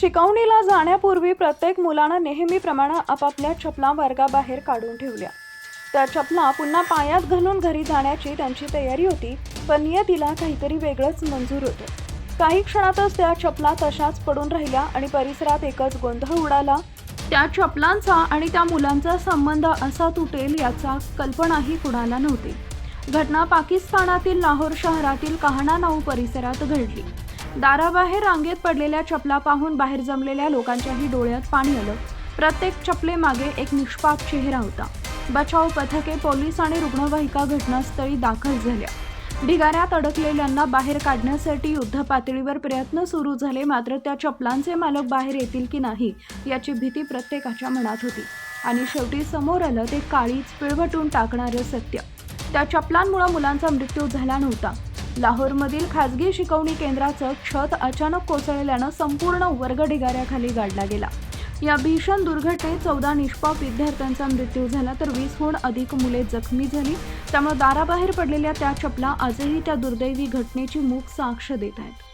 शिकवणीला जाण्यापूर्वी प्रत्येक मुलानं नेहमीप्रमाणे आपापल्या चपला वर्गाबाहेर काढून ठेवल्या। त्या चपला पुन्हा पायात घालून घरी जाण्याची त्यांची तयारी होती, पण नियतीला काहीतरी वेगळंच मंजूर होतं। काही क्षणातच त्या चपला तशाच पडून राहिल्या आणि परिसरात एकच गोंधळ उडाला। त्या चपलांचा आणि त्या मुलांचा संबंध असा तुटेल याचा कल्पनाही कुणाला नव्हती। घटना पाकिस्तानातील लाहोर शहरातील कहानानाऊ परिसरात घडली। दाराबाहेर रांगेत पडलेल्या चपला पाहून बाहेर जमलेल्या लोकांच्याही डोळ्यात पाणी आलं। प्रत्येक चपलेमागे एक निष्पाप चेहरा होता। बचाव पथके, पोलीस आणि रुग्णवाहिका घटनास्थळी दाखल झाल्या। ढिगाऱ्यात अडकलेल्यांना बाहेर काढण्यासाठी युद्धपातळीवर प्रयत्न सुरू झाले, मात्र त्या चपलांचे मालक बाहेर येतील की नाही याची भीती प्रत्येकाच्या मनात होती। आणि शेवटी समोर आलं ते काळीच पिळवटून टाकणारं सत्य। त्या चपलांमुळे मुलांचा मृत्यू झाला नव्हता। लाहोरमधील खाजगी शिकवणी केंद्राचं छत अचानक कोसळल्यानं संपूर्ण वर्ग ढिगाऱ्याखाली गाडला गेला। या भीषण दुर्घटनेत 14 निष्पाप विद्यार्थ्यांचा मृत्यू झाला, तर 20हून अधिक मुले जखमी झाली। त्यामुळे दाराबाहेर पडलेल्या त्या चपला आजही त्या दुर्दैवी घटनेची मूक साक्ष देत आहेत।